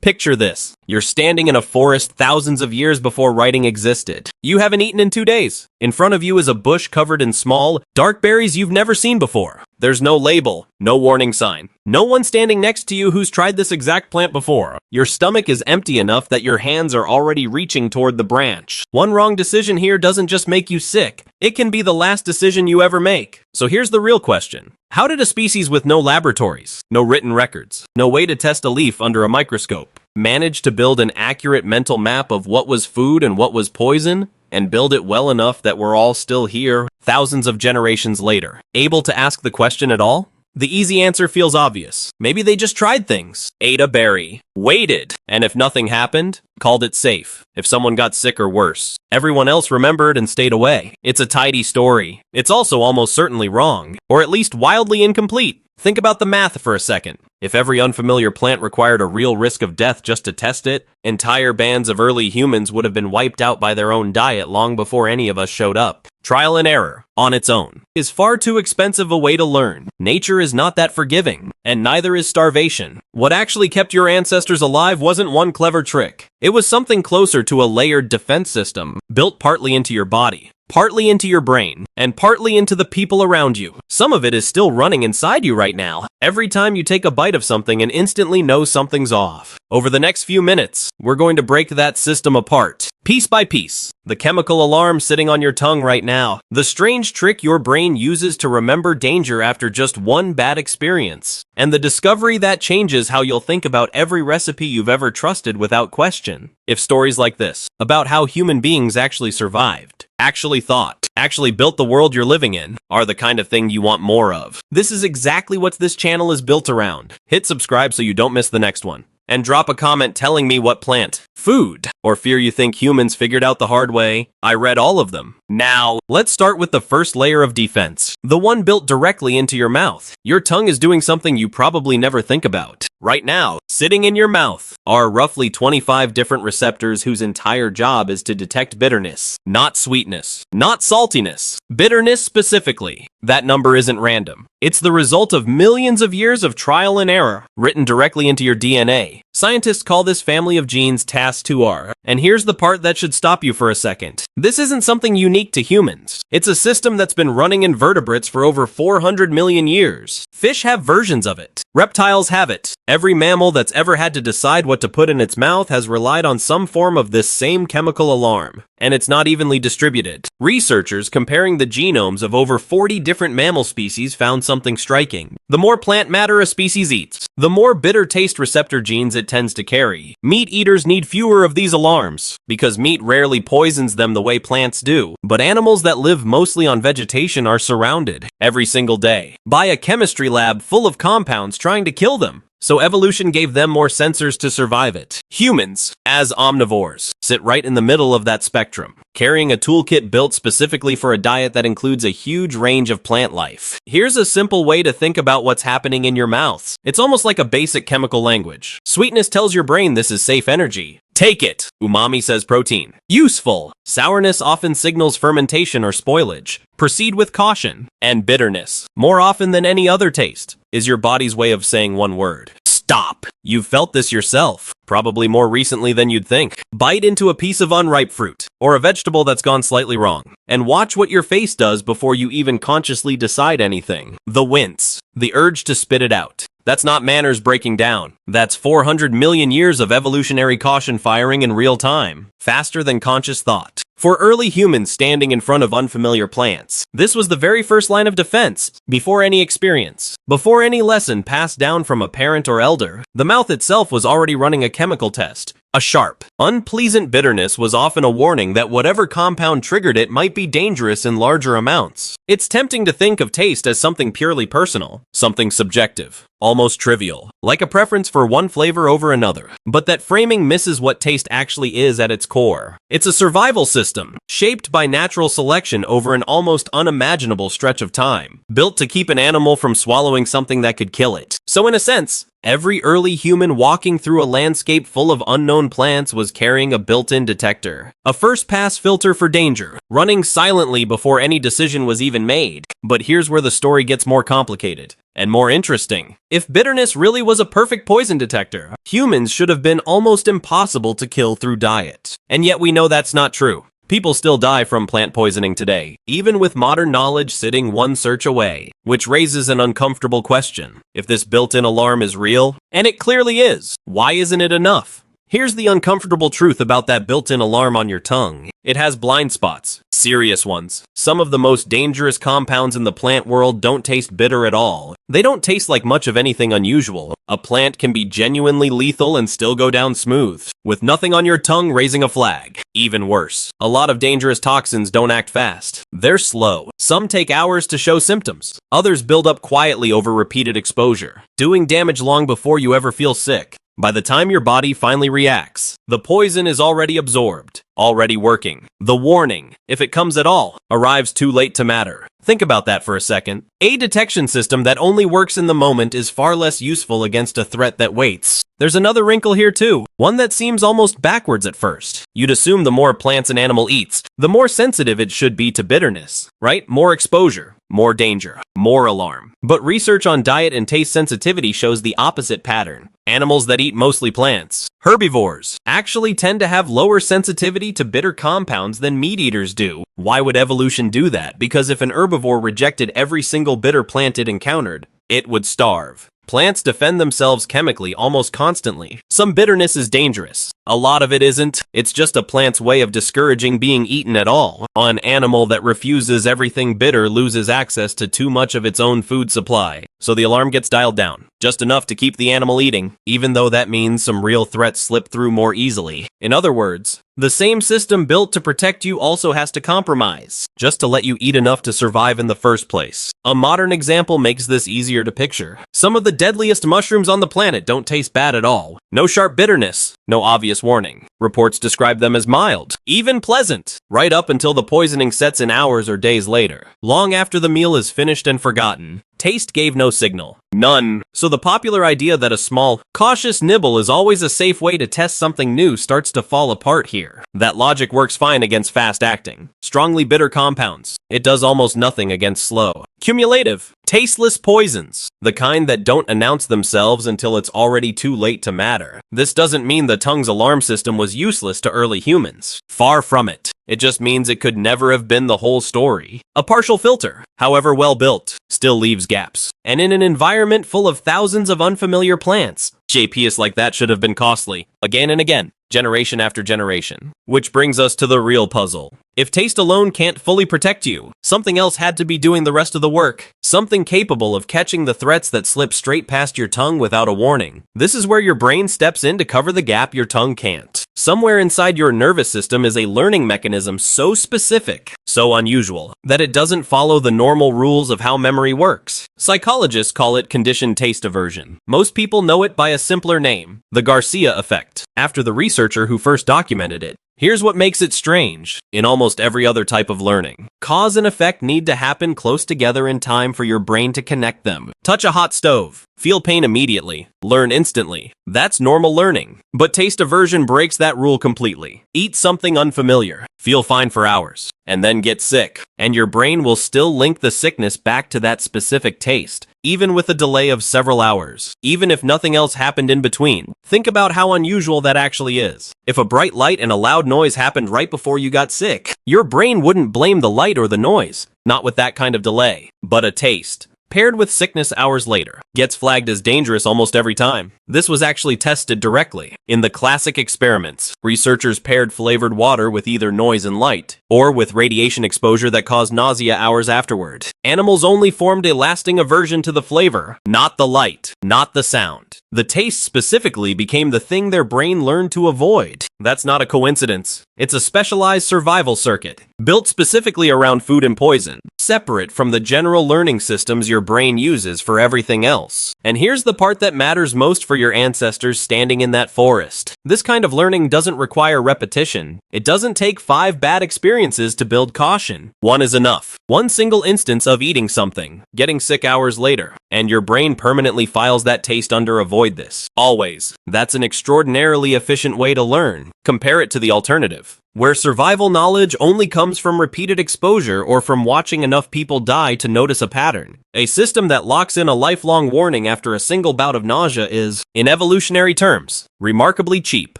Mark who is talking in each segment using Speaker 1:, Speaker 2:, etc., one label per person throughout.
Speaker 1: Picture this. You're standing in a forest thousands of years before writing existed. You haven't eaten in 2 days. In front of you is a bush covered in small, dark berries you've never seen before. There's no label, no warning sign. No one standing next to you who's tried this exact plant before. Your stomach is empty enough that your hands are already reaching toward the branch. One wrong decision here doesn't just make you sick. It can be the last decision you ever make. So here's the real question. How did a species with no laboratories, no written records, no way to test a leaf under a microscope, manage to build an accurate mental map of what was food and what was poison, and build it well enough that we're all still here, thousands of generations later, able to ask the question at all? The easy answer feels obvious. Maybe they just tried things, ate a berry, waited, and if nothing happened, called it safe. If someone got sick or worse, everyone else remembered and stayed away. It's a tidy story. It's also almost certainly wrong, or at least wildly incomplete. Think about the math for a second. If every unfamiliar plant required a real risk of death just to test it, entire bands of early humans would have been wiped out by their own diet long before any of us showed up. Trial and error, on its own, is far too expensive a way to learn. Nature is not that forgiving, and neither is starvation. What actually kept your ancestors alive wasn't one clever trick. It was something closer to a layered defense system, built partly into your body, partly into your brain, and partly into the people around you. Some of it is still running inside you right now. Every time you take a bite of something and instantly know something's off. Over the next few minutes, we're going to break that system apart, piece by piece. The chemical alarm sitting on your tongue right now. The strange trick your brain uses to remember danger after just one bad experience. And the discovery that changes how you'll think about every recipe you've ever trusted without question. If stories like this, about how human beings actually survived, actually thought, actually built the world you're living in, are the kind of thing you want more of, this is exactly what this channel is built around. Hit subscribe so you don't miss the next one. And drop a comment telling me what plant, food, or fear you think humans figured out the hard way. I read all of them. Now, let's start with the first layer of defense, the one built directly into your mouth. Your tongue is doing something you probably never think about. Right now, sitting in your mouth are roughly 25 different receptors whose entire job is to detect bitterness, not sweetness, not saltiness, bitterness specifically. That number isn't random. It's the result of millions of years of trial and error, written directly into your DNA. Scientists call this family of genes TAS2R, and here's the part that should stop you for a second. This isn't something unique to humans. It's a system that's been running in vertebrates for over 400 million years. Fish have versions of it. Reptiles have it. Every mammal that's ever had to decide what to put in its mouth has relied on some form of this same chemical alarm, and it's not evenly distributed. Researchers comparing the genomes of over 40 different mammal species found something striking. The more plant matter a species eats, the more bitter taste receptor genes it tends to carry. Meat eaters need fewer of these alarms, because meat rarely poisons them the way plants do. But animals that live mostly on vegetation are surrounded, every single day, by a chemistry lab full of compounds trying to kill them. So evolution gave them more sensors to survive it. Humans, as omnivores, sit right in the middle of that spectrum, carrying a toolkit built specifically for a diet that includes a huge range of plant life. Here's a simple way to think about what's happening in your mouths. It's almost like a basic chemical language. Sweetness tells your brain this is safe energy. Take it. Umami says protein. Useful. Sourness often signals fermentation or spoilage. Proceed with caution. And bitterness, more often than any other taste, is your body's way of saying one word. Stop. You've felt this yourself, probably more recently than you'd think. Bite into a piece of unripe fruit, or a vegetable that's gone slightly wrong, and watch what your face does before you even consciously decide anything. The wince, the urge to spit it out. That's not manners breaking down. That's 400 million years of evolutionary caution firing in real time, faster than conscious thought. For early humans standing in front of unfamiliar plants, this was the very first line of defense, before any experience, before any lesson passed down from a parent or elder. The mouth itself was already running a chemical test. A sharp, unpleasant bitterness was often a warning that whatever compound triggered it might be dangerous in larger amounts. It's tempting to think of taste as something purely personal, something subjective, almost trivial, like a preference for one flavor over another. But that framing misses what taste actually is at its core. It's a survival system, shaped by natural selection over an almost unimaginable stretch of time, built to keep an animal from swallowing something that could kill it. So in a sense, every early human walking through a landscape full of unknown plants was carrying a built-in detector, a first-pass filter for danger, running silently before any decision was even made. But here's where the story gets more complicated. and more interesting. If bitterness really was a perfect poison detector, humans should have been almost impossible to kill through diet. And yet we know that's not true. People still die from plant poisoning today, even with modern knowledge sitting one search away. Which raises an uncomfortable question. If this built-in alarm is real, and it clearly is, why isn't it enough? Here's the uncomfortable truth about that built-in alarm on your tongue. It has blind spots. Serious ones. Some of the most dangerous compounds in the plant world don't taste bitter at all. They don't taste like much of anything unusual. A plant can be genuinely lethal and still go down smooth, with nothing on your tongue raising a flag. Even worse, a lot of dangerous toxins don't act fast. They're slow. Some take hours to show symptoms. Others build up quietly over repeated exposure, doing damage long before you ever feel sick. By the time your body finally reacts, the poison is already absorbed, already working. The warning, if it comes at all, arrives too late to matter. Think about that for a second. A detection system that only works in the moment is far less useful against a threat that waits. There's another wrinkle here too, one that seems almost backwards at first. You'd assume the more plants an animal eats, the more sensitive it should be to bitterness, right? More exposure, more danger, more alarm. But research on diet and taste sensitivity shows the opposite pattern. Animals that eat mostly plants, herbivores, actually tend to have lower sensitivity to bitter compounds than meat eaters do. Why would evolution do that? Because if an herbivore rejected every single bitter plant it encountered, it would starve. Plants defend themselves chemically almost constantly. Some bitterness is dangerous. A lot of it isn't. It's just a plant's way of discouraging being eaten at all. An animal that refuses everything bitter loses access to too much of its own food supply. So the alarm gets dialed down, just enough to keep the animal eating, even though that means some real threats slip through more easily. In other words, the same system built to protect you also has to compromise, just to let you eat enough to survive in the first place. A modern example makes this easier to picture. Some of the deadliest mushrooms on the planet don't taste bad at all. No sharp bitterness, no obvious warning. Reports describe them as mild, even pleasant, right up until the poisoning sets in hours or days later. Long after the meal is finished and forgotten, taste gave no signal. None. So the popular idea that a small, cautious nibble is always a safe way to test something new starts to fall apart here. That logic works fine against fast-acting, strongly bitter compounds. It does almost nothing against slow, cumulative, tasteless poisons, the kind that don't announce themselves until it's already too late to matter. This doesn't mean the tongue's alarm system was useless to early humans. Far from it. It just means it could never have been the whole story. A partial filter, however well built, still leaves gaps. And in an environment full of thousands of unfamiliar plants, JPS like that should have been costly, again and again, generation after generation. Which brings us to the real puzzle. If taste alone can't fully protect you, something else had to be doing the rest of the work. Something capable of catching the threats that slip straight past your tongue without a warning. This is where your brain steps in to cover the gap your tongue can't. Somewhere inside your nervous system is a learning mechanism so specific, so unusual, that it doesn't follow the normal rules of how memory works. Psychologists call it conditioned taste aversion. Most people know it by a simpler name, the Garcia effect, after the researcher who first documented it. Here's what makes it strange. In almost every other type of learning, cause and effect need to happen close together in time for your brain to connect them. Touch a hot stove, feel pain immediately, learn instantly. That's normal learning. But taste aversion breaks that rule completely. Eat something unfamiliar, feel fine for hours, and then get sick. And your brain will still link the sickness back to that specific taste, even with a delay of several hours, even if nothing else happened in between. Think about how unusual that actually is. If a bright light and a loud noise happened right before you got sick, your brain wouldn't blame the light or the noise, not with that kind of delay. But a taste, paired with sickness hours later, gets flagged as dangerous almost every time. This was actually tested directly. In the classic experiments, researchers paired flavored water with either noise and light, or with radiation exposure that caused nausea hours afterward. Animals only formed a lasting aversion to the flavor, not the light, not the sound. The taste specifically became the thing their brain learned to avoid. That's not a coincidence. It's a specialized survival circuit, built specifically around food and poison, separate from the general learning systems your brain uses for everything else. And here's the part that matters most for your ancestors standing in that forest. This kind of learning doesn't require repetition. It doesn't take 5 bad experiences to build caution. One is enough. One single instance of eating something, getting sick hours later, and your brain permanently files that taste under avoid this. Always. That's an extraordinarily efficient way to learn. pattern. Compare it to the alternative, where survival knowledge only comes from repeated exposure or from watching enough people die to notice a pattern. A system that locks in a lifelong warning after a single bout of nausea is, in evolutionary terms, remarkably cheap.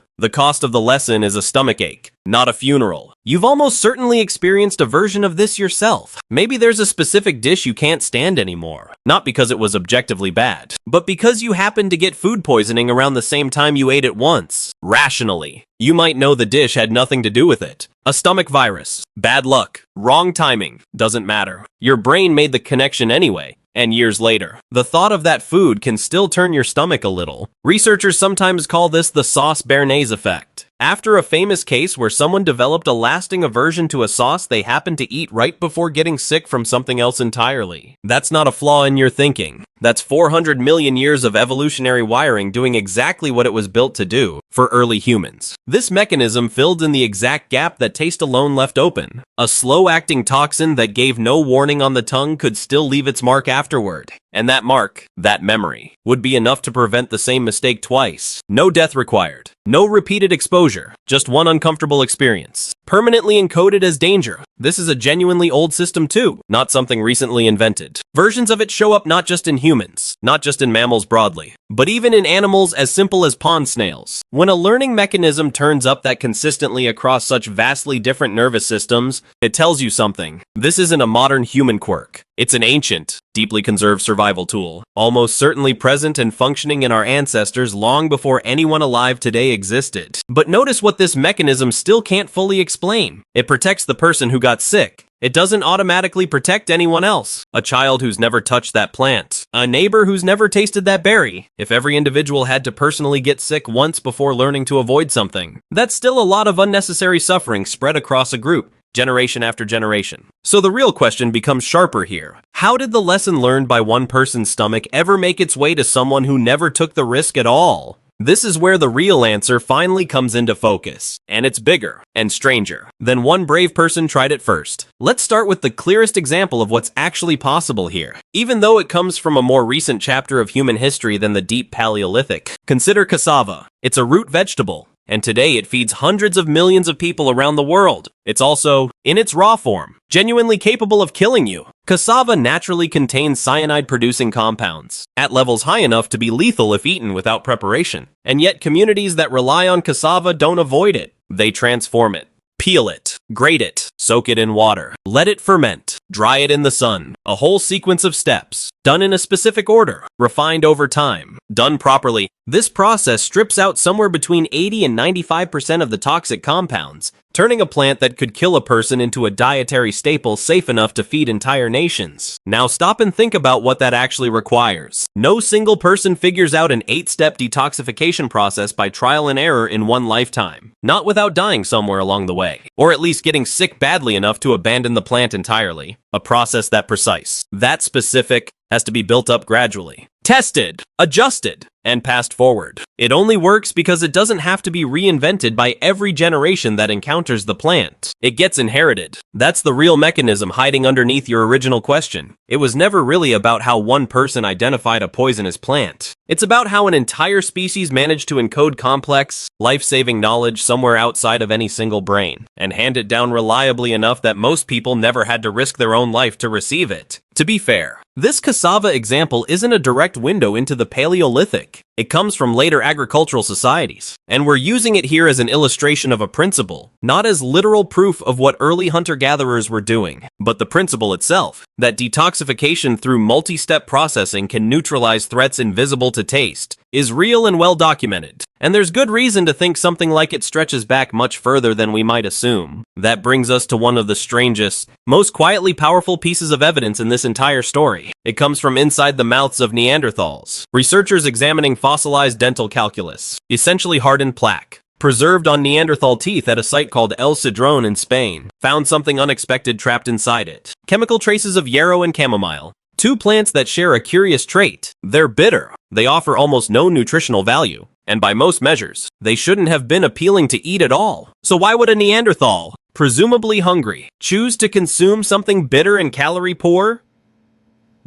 Speaker 1: The cost of the lesson is a stomachache, not a funeral. You've almost certainly experienced a version of this yourself. Maybe there's a specific dish you can't stand anymore, not because it was objectively bad, but because you happened to get food poisoning around the same time you ate it once. Rationally, you might know the dish had nothing to do with it. A stomach virus, bad luck, wrong timing, doesn't matter. Your brain made the connection anyway. And years later, the thought of that food can still turn your stomach a little. Researchers sometimes call this the sauce béarnaise effect. After a famous case where someone developed a lasting aversion to a sauce they happened to eat right before getting sick from something else entirely. That's not a flaw in your thinking. That's 400 million years of evolutionary wiring doing exactly what it was built to do for early humans. This mechanism filled in the exact gap that taste alone left open. A slow-acting toxin that gave no warning on the tongue could still leave its mark afterward. And that mark, that memory, would be enough to prevent the same mistake twice. No death required. No repeated exposure. Just one uncomfortable experience. Permanently encoded as danger. This is a genuinely old system too, not something recently invented. Versions of it show up not just in humans, not just in mammals broadly, but even in animals as simple as pond snails. When a learning mechanism turns up that consistently across such vastly different nervous systems, it tells you something. This isn't a modern human quirk. It's an ancient, deeply conserved survival tool, almost certainly present and functioning in our ancestors long before anyone alive today existed. But notice what this mechanism still can't fully explain. It protects the person who got sick. It doesn't automatically protect anyone else. A child who's never touched that plant. A neighbor who's never tasted that berry. If every individual had to personally get sick once before learning to avoid something, that's still a lot of unnecessary suffering spread across a group, generation after generation. So the real question becomes sharper here. How did the lesson learned by one person's stomach ever make its way to someone who never took the risk at all? This is where the real answer finally comes into focus, and it's bigger and stranger than one brave person tried it first. Let's start with the clearest example of what's actually possible here. Even though it comes from a more recent chapter of human history than the deep Paleolithic, consider cassava. It's a root vegetable, and today it feeds hundreds of millions of people around the world. It's also, in its raw form, genuinely capable of killing you. Cassava naturally contains cyanide-producing compounds, at levels high enough to be lethal if eaten without preparation. And yet communities that rely on cassava don't avoid it. They transform it. Peel it, grate it, soak it in water, let it ferment, dry it in the sun. A whole sequence of steps, done in a specific order, refined over time. Done properly, this process strips out somewhere between 80 and 95% of the toxic compounds, turning a plant that could kill a person into a dietary staple safe enough to feed entire nations. Now stop and think about what that actually requires. No single person figures out an 8-step detoxification process by trial and error in one lifetime. Not without dying somewhere along the way. Or at least getting sick badly enough to abandon the plant entirely. A process that precise, that specific, has to be built up gradually. Tested, adjusted, and passed forward. It only works because it doesn't have to be reinvented by every generation that encounters the plant. It gets inherited. That's the real mechanism hiding underneath your original question. It was never really about how one person identified a poisonous plant. It's about how an entire species managed to encode complex, life-saving knowledge somewhere outside of any single brain, and hand it down reliably enough that most people never had to risk their own life to receive it. To be fair, this cassava example isn't a direct window into the Paleolithic. It comes from later agricultural societies, and we're using it here as an illustration of a principle, not as literal proof of what early hunter-gatherers were doing, but the principle itself, that detoxification through multi-step processing can neutralize threats invisible to taste, is real and well documented. And there's good reason to think something like it stretches back much further than we might assume. That brings us to one of the strangest, most quietly powerful pieces of evidence in this entire story. It comes from inside the mouths of Neanderthals. Researchers examining fossilized dental calculus, essentially hardened plaque, preserved on Neanderthal teeth at a site called El Cedrón in Spain, found something unexpected trapped inside it. Chemical traces of yarrow and chamomile. Two plants that share a curious trait. They're bitter. They offer almost no nutritional value. And by most measures, they shouldn't have been appealing to eat at all. So why would a Neanderthal, presumably hungry, choose to consume something bitter and calorie poor?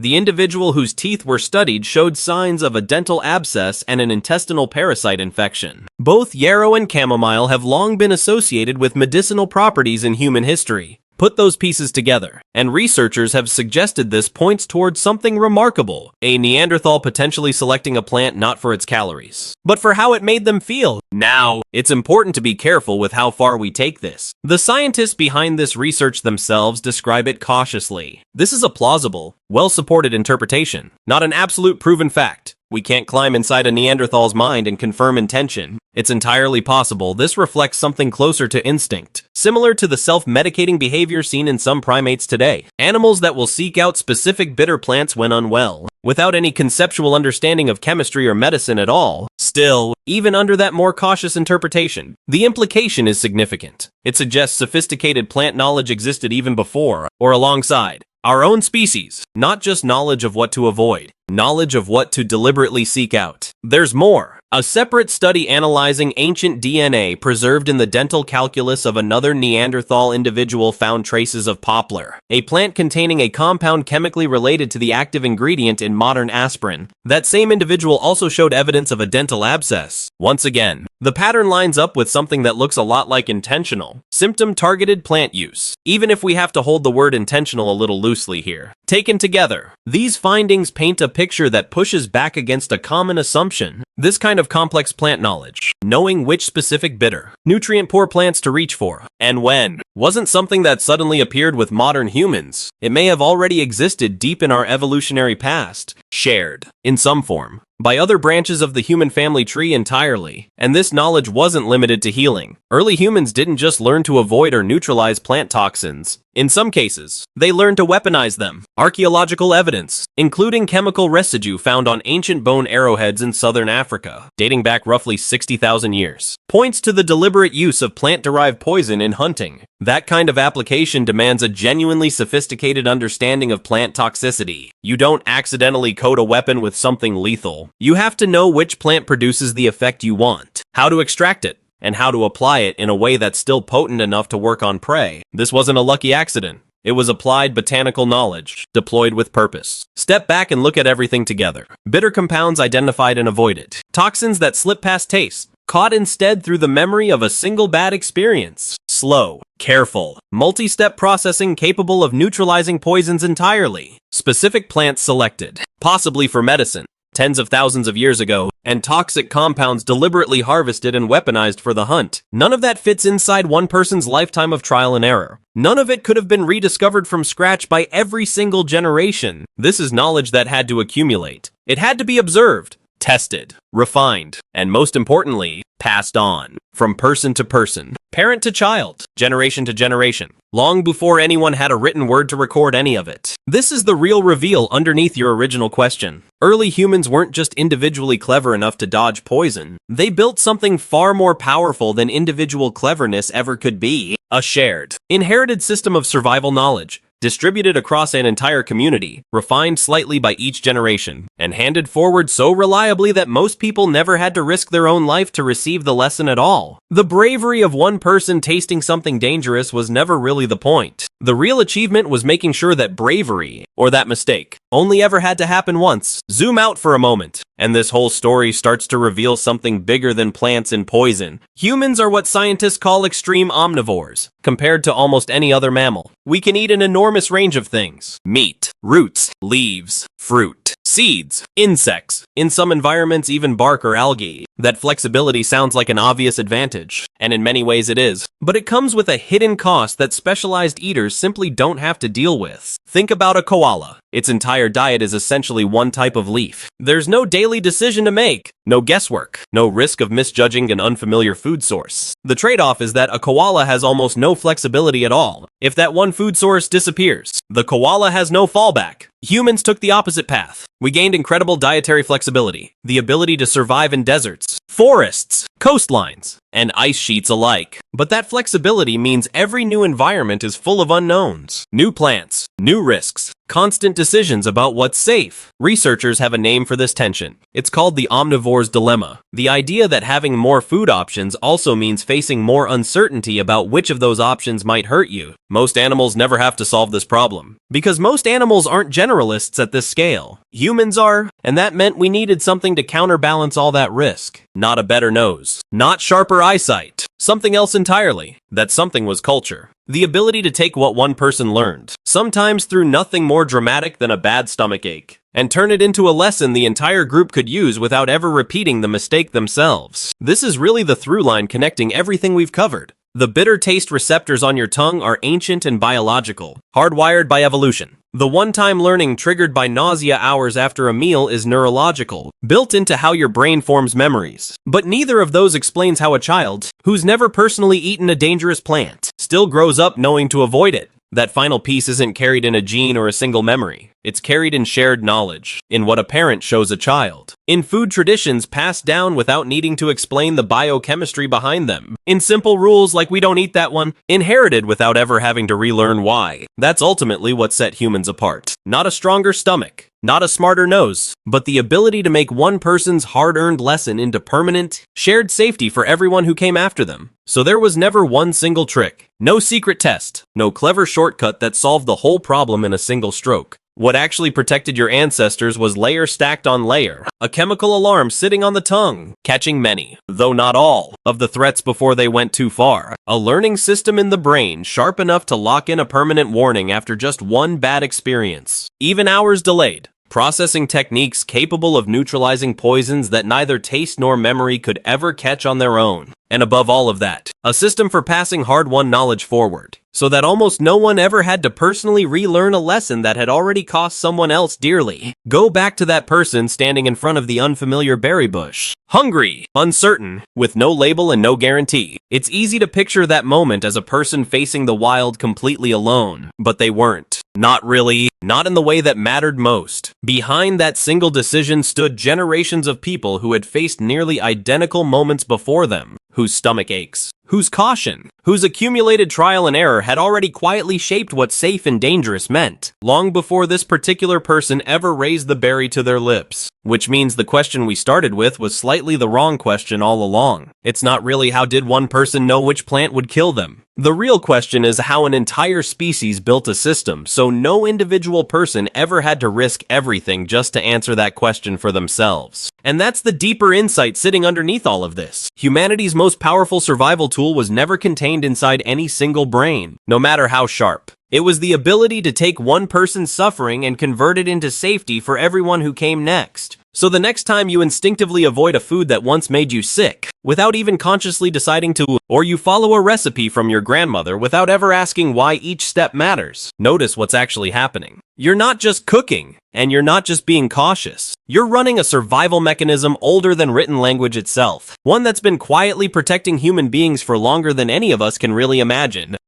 Speaker 1: The individual whose teeth were studied showed signs of a dental abscess and an intestinal parasite infection. Both yarrow and chamomile have long been associated with medicinal properties in human history. Put those pieces together, and researchers have suggested this points towards something remarkable, a Neanderthal potentially selecting a plant not for its calories, but for how it made them feel. Now, it's important to be careful with how far we take this. The scientists behind this research themselves describe it cautiously. This is a plausible, well-supported interpretation, not an absolute proven fact. We can't climb inside a Neanderthal's mind and confirm intention. It's entirely possible this reflects something closer to instinct, similar to the self-medicating behavior seen in some primates today. Animals that will seek out specific bitter plants when unwell, without any conceptual understanding of chemistry or medicine at all. Still, even under that more cautious interpretation, the implication is significant. It suggests sophisticated plant knowledge existed even before, or alongside, our own species, not just knowledge of what to avoid, knowledge of what to deliberately seek out. There's more. A separate study analyzing ancient DNA preserved in the dental calculus of another Neanderthal individual found traces of poplar, a plant containing a compound chemically related to the active ingredient in modern aspirin. That same individual also showed evidence of a dental abscess. Once again, the pattern lines up with something that looks a lot like intentional, symptom-targeted plant use, even if we have to hold the word intentional a little loosely here. Taken together, these findings paint a picture that pushes back against a common assumption. This kind of complex plant knowledge, knowing which specific bitter, nutrient-poor plants to reach for, and when, wasn't something that suddenly appeared with modern humans. It may have already existed deep in our evolutionary past, shared, in some form, by other branches of the human family tree entirely, and this knowledge wasn't limited to healing. Early humans didn't just learn to avoid or neutralize plant toxins. In some cases, they learned to weaponize them. Archaeological evidence, including chemical residue found on ancient bone arrowheads in southern Africa, dating back roughly 60,000 years, points to the deliberate use of plant-derived poison in hunting. That kind of application demands a genuinely sophisticated understanding of plant toxicity. You don't accidentally coat a weapon with something lethal. You have to know which plant produces the effect you want, how to extract it, and how to apply it in a way that's still potent enough to work on prey. This wasn't a lucky accident. It was applied botanical knowledge, deployed with purpose. Step back and look at everything together. Bitter compounds identified and avoided. Toxins that slip past taste, caught instead through the memory of a single bad experience. Slow, careful, multi-step processing capable of neutralizing poisons entirely. Specific plants selected, possibly for medicine, tens of thousands of years ago, and toxic compounds deliberately harvested and weaponized for the hunt. None of that fits inside one person's lifetime of trial and error. None of it could have been rediscovered from scratch by every single generation. This is knowledge that had to accumulate. It had to be observed, tested, refined, and most importantly, passed on, from person to person, parent to child, generation to generation, long before anyone had a written word to record any of it. This is the real reveal underneath your original question. Early humans weren't just individually clever enough to dodge poison. They built something far more powerful than individual cleverness ever could be. A shared, inherited system of survival knowledge, distributed across an entire community, refined slightly by each generation, and handed forward so reliably that most people never had to risk their own life to receive the lesson at all. The bravery of one person tasting something dangerous was never really the point. The real achievement was making sure that bravery, or that mistake, only ever had to happen once. Zoom out for a moment, and this whole story starts to reveal something bigger than plants and poison. Humans are what scientists call extreme omnivores, compared to almost any other mammal. We can eat an enormous range of things: meat, roots, leaves, fruit, seeds, insects, in some environments even bark or algae. That flexibility sounds like an obvious advantage, and in many ways it is, but it comes with a hidden cost that specialized eaters simply don't have to deal with. Think about a koala. Its entire diet is essentially one type of leaf. There's no daily decision to make, no guesswork, no risk of misjudging an unfamiliar food source. The trade-off is that a koala has almost no flexibility at all. If that one food source disappears, the koala has no fallback. Humans took the opposite path. We gained incredible dietary flexibility, the ability to survive in deserts, forests, coastlines, and ice sheets alike. But that flexibility means every new environment is full of unknowns. New plants, new risks, constant decisions about what's safe. Researchers have a name for this tension. It's called the omnivore's dilemma. The idea that having more food options also means facing more uncertainty about which of those options might hurt you. Most animals never have to solve this problem, because most animals aren't generalists at this scale. Humans are, and that meant we needed something to counterbalance all that risk. Not a better nose, not sharper eyesight, something else entirely. That something was culture. The ability to take what one person learned, sometimes through nothing more dramatic than a bad stomachache, and turn it into a lesson the entire group could use without ever repeating the mistake themselves. This is really the through line connecting everything we've covered. The bitter taste receptors on your tongue are ancient and biological, hardwired by evolution. The one-time learning triggered by nausea hours after a meal is neurological, built into how your brain forms memories. But neither of those explains how a child, who's never personally eaten a dangerous plant, still grows up knowing to avoid it. That final piece isn't carried in a gene or a single memory. It's carried in shared knowledge, in what a parent shows a child, in food traditions passed down without needing to explain the biochemistry behind them, in simple rules like we don't eat that one, inherited without ever having to relearn why. That's ultimately what set humans apart. Not a stronger stomach, not a smarter nose, but the ability to make one person's hard-earned lesson into permanent, shared safety for everyone who came after them. So there was never one single trick, no secret test, no clever shortcut that solved the whole problem in a single stroke. What actually protected your ancestors was layer stacked on layer, a chemical alarm sitting on the tongue, catching many, though not all, of the threats before they went too far. A learning system in the brain sharp enough to lock in a permanent warning after just one bad experience, even hours delayed. Processing techniques capable of neutralizing poisons that neither taste nor memory could ever catch on their own. And above all of that, a system for passing hard-won knowledge forward, so that almost no one ever had to personally relearn a lesson that had already cost someone else dearly. Go back to that person standing in front of the unfamiliar berry bush. Hungry, uncertain, with no label and no guarantee. It's easy to picture that moment as a person facing the wild completely alone, but they weren't. Not really, not in the way that mattered most. Behind that single decision stood generations of people who had faced nearly identical moments before them, whose stomach aches, whose caution, whose accumulated trial and error had already quietly shaped what safe and dangerous meant, long before this particular person ever raised the berry to their lips. Which means the question we started with was slightly the wrong question all along. It's not really how did one person know which plant would kill them. The real question is how an entire species built a system so no individual person ever had to risk everything just to answer that question for themselves. And that's the deeper insight sitting underneath all of this. Humanity's most powerful survival tool was never contained inside any single brain, no matter how sharp. It was the ability to take one person's suffering and convert it into safety for everyone who came next. So the next time you instinctively avoid a food that once made you sick, without even consciously deciding to, or you follow a recipe from your grandmother without ever asking why each step matters, notice what's actually happening. You're not just cooking, and you're not just being cautious. You're running a survival mechanism older than written language itself, one that's been quietly protecting human beings for longer than any of us can really imagine.